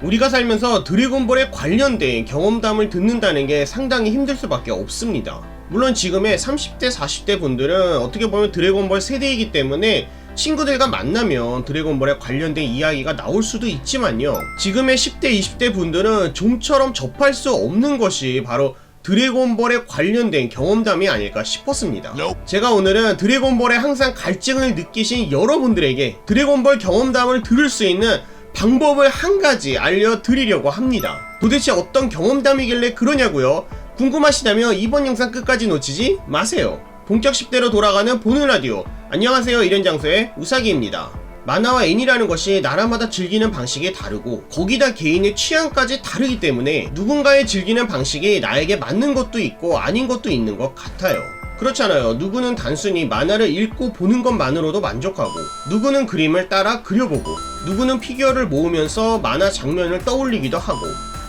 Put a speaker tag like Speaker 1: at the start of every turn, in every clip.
Speaker 1: 우리가 살면서 드래곤볼에 관련된 경험담을 듣는다는 게 상당히 힘들 수밖에 없습니다. 물론 지금의 30대 40대 분들은 어떻게 보면 드래곤볼 세대이기 때문에 친구들과 만나면 드래곤볼에 관련된 이야기가 나올 수도 있지만요, 지금의 10대 20대 분들은 좀처럼 접할 수 없는 것이 바로 드래곤볼에 관련된 경험담이 아닐까 싶었습니다. 제가 오늘은 드래곤볼에 항상 갈증을 느끼신 여러분들에게 드래곤볼 경험담을 들을 수 있는 방법을 한 가지 알려드리려고 합니다. 도대체 어떤 경험담이길래 그러냐고요? 궁금하시다면 이번 영상 끝까지 놓치지 마세요. 본격 10대로 돌아가는 보는 라디오, 안녕하세요, 이런 장소의 우사기입니다. 만화와 애니라는 것이 나라마다 즐기는 방식이 다르고 거기다 개인의 취향까지 다르기 때문에 누군가의 즐기는 방식이 나에게 맞는 것도 있고 아닌 것도 있는 것 같아요. 그렇잖아요. 누구는 단순히 만화를 읽고 보는 것만으로도 만족하고, 누구는 그림을 따라 그려보고, 누구는 피규어를 모으면서 만화 장면을 떠올리기도 하고,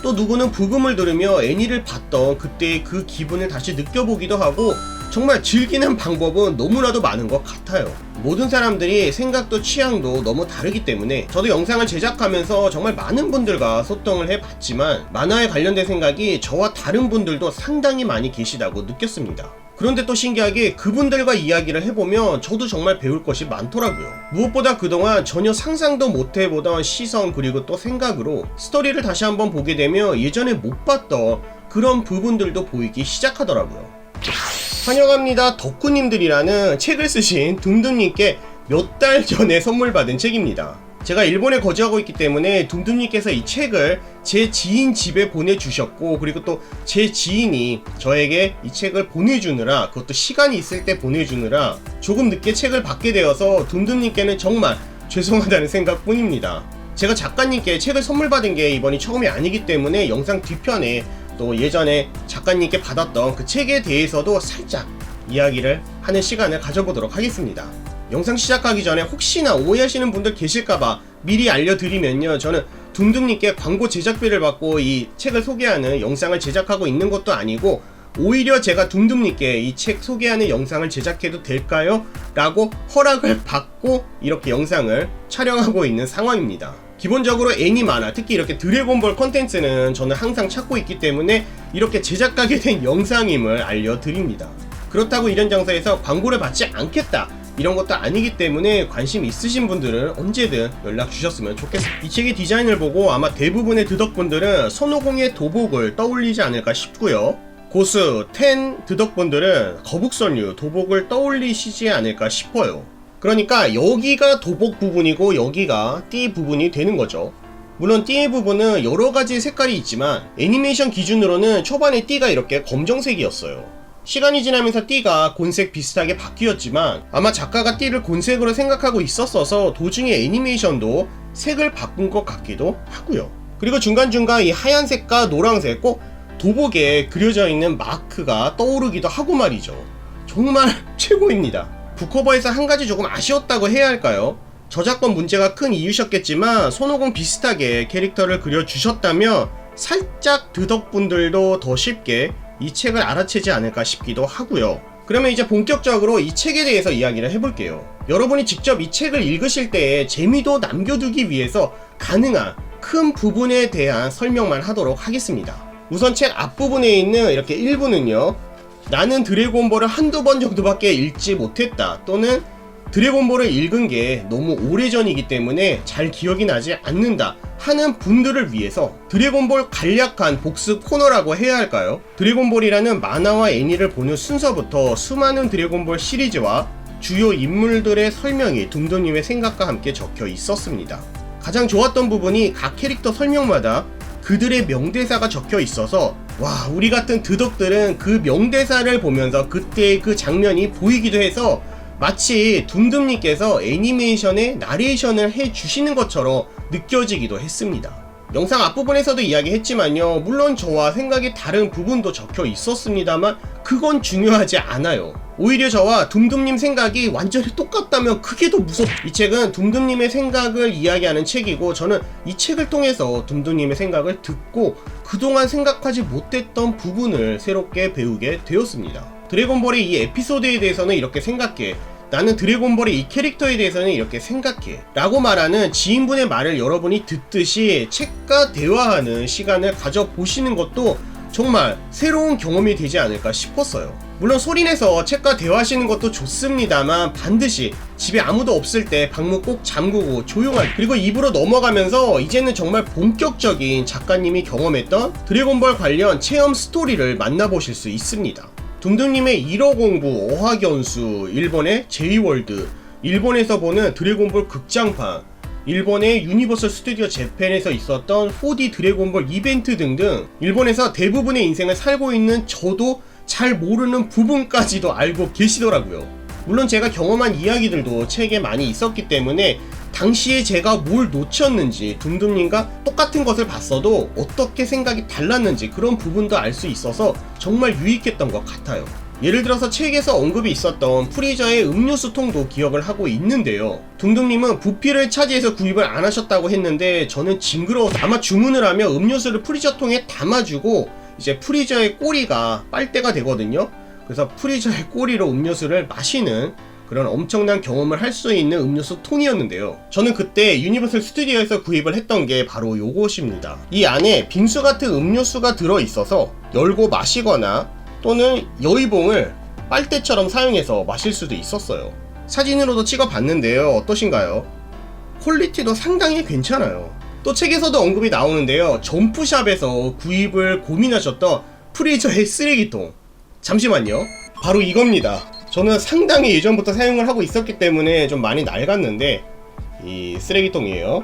Speaker 1: 또 누구는 부금을 들으며 애니를 봤던 그때의 그 기분을 다시 느껴보기도 하고, 정말 즐기는 방법은 너무나도 많은 것 같아요. 모든 사람들이 생각도 취향도 너무 다르기 때문에 저도 영상을 제작하면서 정말 많은 분들과 소통을 해봤지만 만화에 관련된 생각이 저와 다른 분들도 상당히 많이 계시다고 느꼈습니다. 그런데 또 신기하게 그분들과 이야기를 해보면 저도 정말 배울 것이 많더라고요. 무엇보다 그동안 전혀 상상도 못해보던 시선 그리고 또 생각으로 스토리를 다시 한번 보게 되면 예전에 못 봤던 그런 부분들도 보이기 시작하더라고요. 환영합니다, 덕후님들이라는 책을 쓰신 둠둠님께 몇 달 전에 선물 받은 책입니다. 제가 일본에 거주하고 있기 때문에 둠둠님께서 이 책을 제 지인 집에 보내주셨고, 그리고 또 제 지인이 저에게 이 책을 보내주느라, 그것도 시간이 있을 때 보내주느라 조금 늦게 책을 받게 되어서 둠둠님께는 정말 죄송하다는 생각뿐입니다. 제가 작가님께 책을 선물 받은 게 이번이 처음이 아니기 때문에 영상 뒤편에 또 예전에 작가님께 받았던 그 책에 대해서도 살짝 이야기를 하는 시간을 가져보도록 하겠습니다. 영상 시작하기 전에 혹시나 오해하시는 분들 계실까봐 미리 알려드리면요, 저는 둠둠님께 광고 제작비를 받고 이 책을 소개하는 영상을 제작하고 있는 것도 아니고, 오히려 제가 둠둠님께 이 책 소개하는 영상을 제작해도 될까요? 라고 허락을 받고 이렇게 영상을 촬영하고 있는 상황입니다. 기본적으로 애니 만화, 특히 이렇게 드래곤볼 컨텐츠는 저는 항상 찾고 있기 때문에 이렇게 제작하게 된 영상임을 알려드립니다. 그렇다고 이런 장소에서 광고를 받지 않겠다, 이런 것도 아니기 때문에 관심 있으신 분들은 언제든 연락 주셨으면 좋겠습니다. 이 책의 디자인을 보고 아마 대부분의 드덕분들은 손오공의 도복을 떠올리지 않을까 싶고요, 고수, 텐 드덕분들은 거북선류, 도복을 떠올리시지 않을까 싶어요. 그러니까 여기가 도복 부분이고 여기가 띠 부분이 되는 거죠. 물론 띠의 부분은 여러가지 색깔이 있지만 애니메이션 기준으로는 초반에 띠가 이렇게 검정색이었어요. 시간이 지나면서 띠가 곤색 비슷하게 바뀌었지만 아마 작가가 띠를 곤색으로 생각하고 있었어서 도중에 애니메이션도 색을 바꾼 것 같기도 하고요. 그리고 중간중간 이 하얀색과 노란색, 꼭 도복에 그려져 있는 마크가 떠오르기도 하고 말이죠. 정말 최고입니다. 북커버에서 한 가지 조금 아쉬웠다고 해야 할까요? 저작권 문제가 큰 이유셨겠지만 손오공 비슷하게 캐릭터를 그려주셨다면 살짝 드덕분들도 더 쉽게 이 책을 알아채지 않을까 싶기도 하고요. 그러면 이제 본격적으로 이 책에 대해서 이야기를 해볼게요. 여러분이 직접 이 책을 읽으실 때에 재미도 남겨두기 위해서 가능한 큰 부분에 대한 설명만 하도록 하겠습니다. 우선 책 앞부분에 있는 이렇게 1부는요, 나는 드래곤볼을 한두 번 정도밖에 읽지 못했다, 또는 드래곤볼을 읽은 게 너무 오래전이기 때문에 잘 기억이 나지 않는다 하는 분들을 위해서 드래곤볼 간략한 복습 코너라고 해야 할까요? 드래곤볼이라는 만화와 애니를 보는 순서부터 수많은 드래곤볼 시리즈와 주요 인물들의 설명이 둠둠님의 생각과 함께 적혀 있었습니다. 가장 좋았던 부분이 각 캐릭터 설명마다 그들의 명대사가 적혀 있어서 와, 우리 같은 드덕들은 그 명대사를 보면서 그때의 그 장면이 보이기도 해서 마치 둠둠님께서 애니메이션의 나레이션을 해주시는 것처럼 느껴지기도 했습니다. 영상 앞부분에서도 이야기했지만요, 물론 저와 생각이 다른 부분도 적혀 있었습니다만 그건 중요하지 않아요. 오히려 저와 둠둠님 생각이 완전히 똑같다면 그게 더 이 책은 둠둠님의 생각을 이야기하는 책이고, 저는 이 책을 통해서 둠둠님의 생각을 듣고 그동안 생각하지 못했던 부분을 새롭게 배우게 되었습니다. 드래곤볼의 이 에피소드에 대해서는 이렇게 생각해. 나는 드래곤볼의 이 캐릭터에 대해서는 이렇게 생각해 라고 말하는 지인분의 말을 여러분이 듣듯이 책과 대화하는 시간을 가져보시는 것도 정말 새로운 경험이 되지 않을까 싶었어요. 물론 소리내서 책과 대화하시는 것도 좋습니다만 반드시 집에 아무도 없을 때 방문 꼭 잠그고 조용하게, 그리고 입으로 넘어가면서 이제는 정말 본격적인 작가님이 경험했던 드래곤볼 관련 체험 스토리를 만나보실 수 있습니다. 둠둠님의 1호 공부, 어학연수, 일본의 제이월드, 일본에서 보는 드래곤볼 극장판, 일본의 유니버설 스튜디오 재팬에서 있었던 4D 드래곤볼 이벤트 등등 일본에서 대부분의 인생을 살고 있는 저도 잘 모르는 부분까지도 알고 계시더라고요. 물론 제가 경험한 이야기들도 책에 많이 있었기 때문에 당시에 제가 뭘 놓쳤는지, 둠둠님과 똑같은 것을 봤어도 어떻게 생각이 달랐는지 그런 부분도 알 수 있어서 정말 유익했던 것 같아요. 예를 들어서 책에서 언급이 있었던 프리저의 음료수 통도 기억을 하고 있는데요. 둠둠님은 부피를 차지해서 구입을 안 하셨다고 했는데 저는 징그러워서 아마 주문을 하면 음료수를 프리저 통에 담아주고 이제 프리저의 꼬리가 빨대가 되거든요. 그래서 프리저의 꼬리로 음료수를 마시는 그런 엄청난 경험을 할 수 있는 음료수 통이었는데요. 저는 그때 유니버설 스튜디오에서 구입을 했던 게 바로 요것입니다. 이 안에 빙수 같은 음료수가 들어있어서 열고 마시거나 또는 여의봉을 빨대처럼 사용해서 마실 수도 있었어요. 사진으로도 찍어봤는데요. 어떠신가요? 퀄리티도 상당히 괜찮아요. 또 책에서도 언급이 나오는데요. 점프샵에서 구입을 고민하셨던 프리저의 쓰레기통, 잠시만요, 바로 이겁니다. 저는 상당히 예전부터 사용을 하고 있었기 때문에 좀 많이 낡았는데 이 쓰레기통이에요.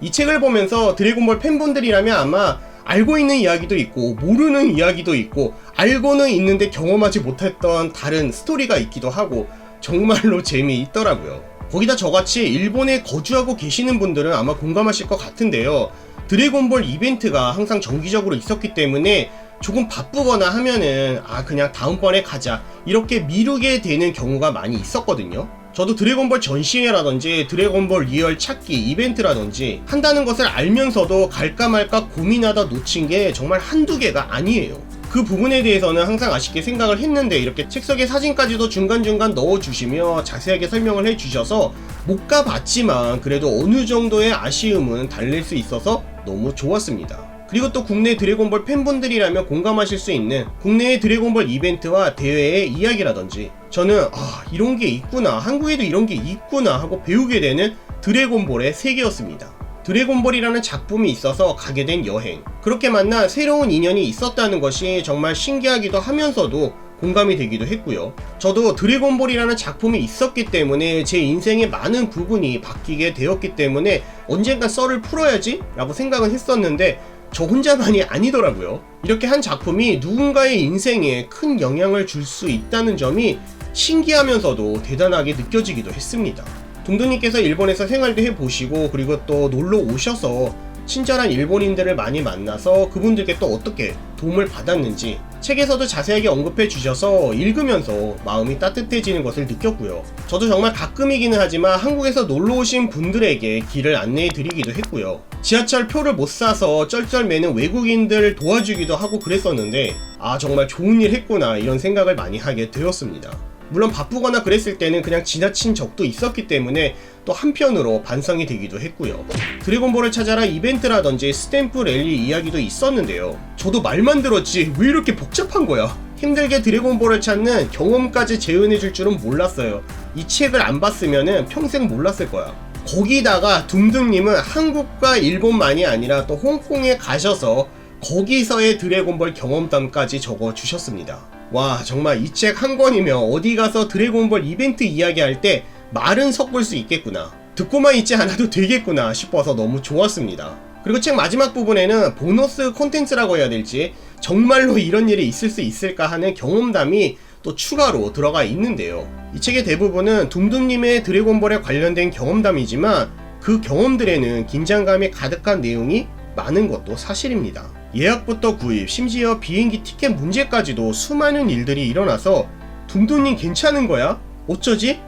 Speaker 1: 이 책을 보면서 드래곤볼 팬분들이라면 아마 알고 있는 이야기도 있고 모르는 이야기도 있고 알고는 있는데 경험하지 못했던 다른 스토리가 있기도 하고 정말로 재미있더라고요. 거기다 저같이 일본에 거주하고 계시는 분들은 아마 공감하실 것 같은데요. 드래곤볼 이벤트가 항상 정기적으로 있었기 때문에 조금 바쁘거나 하면은 그냥 다음번에 가자 이렇게 미루게 되는 경우가 많이 있었거든요. 저도 드래곤볼 전시회라든지 드래곤볼 리얼 찾기 이벤트라든지 한다는 것을 알면서도 갈까 말까 고민하다 놓친 게 정말 한두 개가 아니에요. 그 부분에 대해서는 항상 아쉽게 생각을 했는데 이렇게 책 속에 사진까지도 중간중간 넣어주시며 자세하게 설명을 해주셔서 못 가봤지만 그래도 어느 정도의 아쉬움은 달랠 수 있어서 너무 좋았습니다. 그리고 또 국내 드래곤볼 팬분들이라면 공감하실 수 있는 국내의 드래곤볼 이벤트와 대회의 이야기라든지 저는 이런 게 있구나, 한국에도 이런 게 있구나 하고 배우게 되는 드래곤볼의 세계였습니다. 드래곤볼이라는 작품이 있어서 가게 된 여행, 그렇게 만난 새로운 인연이 있었다는 것이 정말 신기하기도 하면서도 공감이 되기도 했고요. 저도 드래곤볼이라는 작품이 있었기 때문에 제 인생의 많은 부분이 바뀌게 되었기 때문에 언젠간 썰을 풀어야지 라고 생각은 했었는데 저 혼자만이 아니더라고요. 이렇게 한 작품이 누군가의 인생에 큰 영향을 줄 수 있다는 점이 신기하면서도 대단하게 느껴지기도 했습니다. 둠둠님께서 일본에서 생활도 해보시고 그리고 또 놀러 오셔서 친절한 일본인들을 많이 만나서 그분들께 또 어떻게 도움을 받았는지 책에서도 자세하게 언급해 주셔서 읽으면서 마음이 따뜻해지는 것을 느꼈고요. 저도 정말 가끔이기는 하지만 한국에서 놀러 오신 분들에게 길을 안내해 드리기도 했고요. 지하철 표를 못 사서 쩔쩔매는 외국인들 도와주기도 하고 그랬었는데 정말 좋은 일 했구나 이런 생각을 많이 하게 되었습니다. 물론 바쁘거나 그랬을 때는 그냥 지나친 적도 있었기 때문에 또 한편으로 반성이 되기도 했고요. 드래곤볼을 찾아라 이벤트라든지 스탬프 랠리 이야기도 있었는데요. 저도 말만 들었지 왜 이렇게 복잡한 거야? 힘들게 드래곤볼을 찾는 경험까지 재현해줄 줄은 몰랐어요. 이 책을 안 봤으면 평생 몰랐을 거야. 거기다가 둠둠님은 한국과 일본만이 아니라 또 홍콩에 가셔서 거기서의 드래곤볼 경험담까지 적어주셨습니다. 와, 정말 이 책 한 권이면 어디 가서 드래곤볼 이벤트 이야기할 때 말은 섞을 수 있겠구나, 듣고만 있지 않아도 되겠구나 싶어서 너무 좋았습니다. 그리고 책 마지막 부분에는 보너스 콘텐츠라고 해야 될지 정말로 이런 일이 있을 수 있을까 하는 경험담이 또 추가로 들어가 있는데요. 이 책의 대부분은 둠둠님의 드래곤볼에 관련된 경험담이지만 그 경험들에는 긴장감이 가득한 내용이 많은 것도 사실입니다. 예약부터 구입, 심지어 비행기 티켓 문제까지도 수많은 일들이 일어나서 둠둠님 괜찮은 거야? 어쩌지?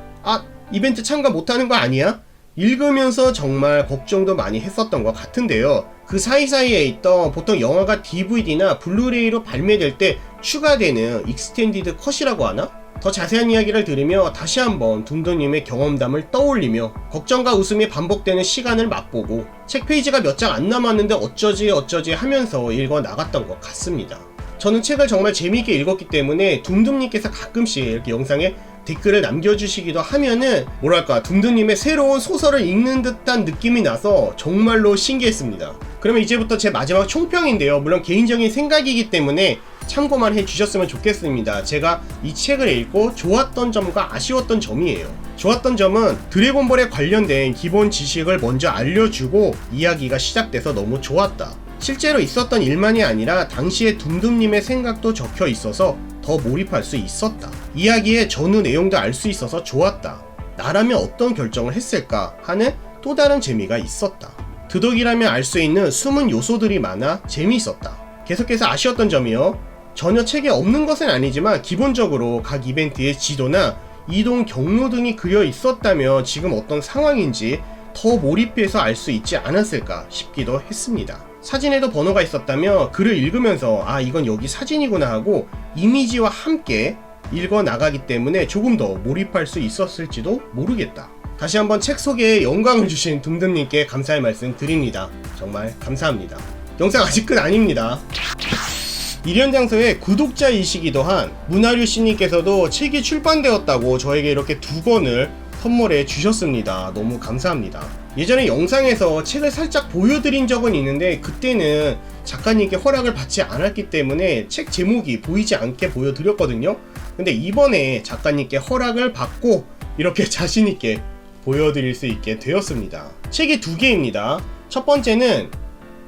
Speaker 1: 이벤트 참가 못하는 거 아니야? 읽으면서 정말 걱정도 많이 했었던 것 같은데요. 그 사이사이에 있던 보통 영화가 DVD나 블루레이로 발매될 때 추가되는 익스텐디드 컷이라고 하나? 더 자세한 이야기를 들으며 다시 한번 둠둠님의 경험담을 떠올리며 걱정과 웃음이 반복되는 시간을 맛보고 책 페이지가 몇 장 안 남았는데 어쩌지 하면서 읽어 나갔던 것 같습니다. 저는 책을 정말 재미있게 읽었기 때문에 둠둠님께서 가끔씩 이렇게 영상에 댓글을 남겨주시기도 하면은 뭐랄까 둠둠님의 새로운 소설을 읽는 듯한 느낌이 나서 정말로 신기했습니다. 그러면 이제부터 제 마지막 총평인데요. 물론 개인적인 생각이기 때문에 참고만 해주셨으면 좋겠습니다. 제가 이 책을 읽고 좋았던 점과 아쉬웠던 점이에요. 좋았던 점은 드래곤볼에 관련된 기본 지식을 먼저 알려주고 이야기가 시작돼서 너무 좋았다. 실제로 있었던 일만이 아니라 당시에 둠둠님의 생각도 적혀 있어서 더 몰입할 수 있었다. 이야기의 전후 내용도 알 수 있어서 좋았다. 나라면 어떤 결정을 했을까 하는 또 다른 재미가 있었다. 드독이라면 알 수 있는 숨은 요소들이 많아 재미있었다. 계속해서 아쉬웠던 점이요. 전혀 책에 없는 것은 아니지만 기본적으로 각 이벤트의 지도나 이동 경로 등이 그려 있었다면 지금 어떤 상황인지 더 몰입해서 알 수 있지 않았을까 싶기도 했습니다. 사진에도 번호가 있었다며 글을 읽으면서 아 이건 여기 사진이구나 하고 이미지와 함께 읽어 나가기 때문에 조금 더 몰입할 수 있었을지도 모르겠다. 다시 한번 책 소개에 영광을 주신 둠둠님께 감사의 말씀 드립니다. 정말 감사합니다. 영상 아직 끝 아닙니다. 일연장서의 구독자이시기도 한 문하류씨님께서도 책이 출판되었다고 저에게 이렇게 2권을 선물해 주셨습니다. 너무 감사합니다. 예전에 영상에서 책을 살짝 보여드린 적은 있는데 그때는 작가님께 허락을 받지 않았기 때문에 책 제목이 보이지 않게 보여드렸거든요. 근데 이번에 작가님께 허락을 받고 이렇게 자신있게 보여드릴 수 있게 되었습니다. 책이 2개입니다. 첫 번째는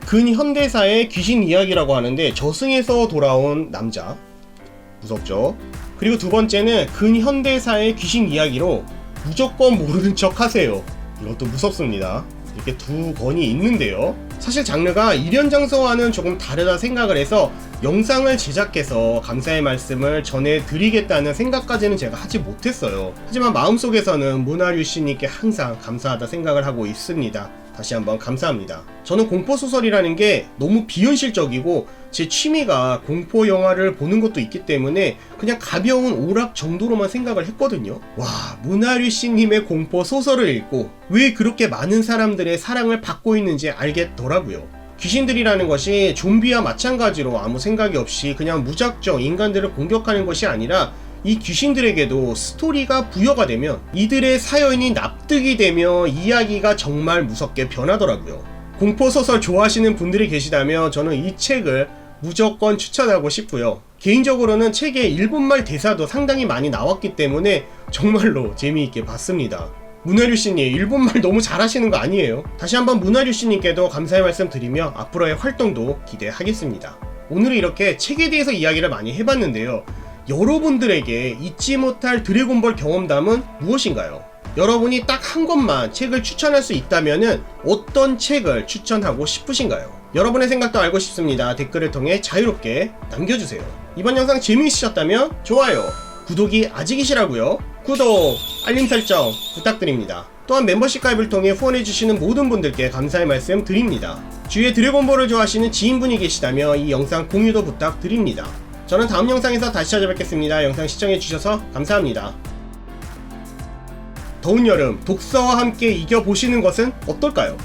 Speaker 1: 근현대사의 귀신 이야기라고 하는데 저승에서 돌아온 남자, 무섭죠? 그리고 두 번째는 근현대사의 귀신 이야기로 무조건 모르는 척 하세요. 이것도 무섭습니다. 이렇게 2권이 있는데요. 사실 장르가 일연장서와는 조금 다르다 생각을 해서 영상을 제작해서 감사의 말씀을 전해드리겠다는 생각까지는 제가 하지 못했어요. 하지만 마음속에서는 문하류씨님께 항상 감사하다 생각을 하고 있습니다. 다시 한번 감사합니다. 저는 공포소설이라는 게 너무 비현실적이고 제 취미가 공포 영화를 보는 것도 있기 때문에 그냥 가벼운 오락 정도로만 생각을 했거든요. 와, 문하류씨님의 공포소설을 읽고 왜 그렇게 많은 사람들의 사랑을 받고 있는지 알겠더라고요. 귀신들이라는 것이 좀비와 마찬가지로 아무 생각이 없이 그냥 무작정 인간들을 공격하는 것이 아니라 이 귀신들에게도 스토리가 부여가 되면 이들의 사연이 납득이 되며 이야기가 정말 무섭게 변하더라고요. 공포소설 좋아하시는 분들이 계시다면 저는 이 책을 무조건 추천하고 싶고요. 개인적으로는 책의 일본말 대사도 상당히 많이 나왔기 때문에 정말로 재미있게 봤습니다. 문하류씨님 일본말 너무 잘하시는 거 아니에요? 다시 한번 문하류씨님께도 감사의 말씀 드리며 앞으로의 활동도 기대하겠습니다. 오늘은 이렇게 책에 대해서 이야기를 많이 해봤는데요. 여러분들에게 잊지 못할 드래곤볼 경험담은 무엇인가요? 여러분이 딱 한 권만 책을 추천할 수 있다면 어떤 책을 추천하고 싶으신가요? 여러분의 생각도 알고 싶습니다. 댓글을 통해 자유롭게 남겨주세요. 이번 영상 재미있으셨다면 좋아요, 구독이 아직이시라고요? 구독, 알림 설정 부탁드립니다. 또한 멤버십 가입을 통해 후원해주시는 모든 분들께 감사의 말씀 드립니다. 주위에 드래곤볼을 좋아하시는 지인분이 계시다면 이 영상 공유도 부탁드립니다. 저는 다음 영상에서 다시 찾아뵙겠습니다. 영상 시청해주셔서 감사합니다. 더운 여름 독서와 함께 이겨보시는 것은 어떨까요?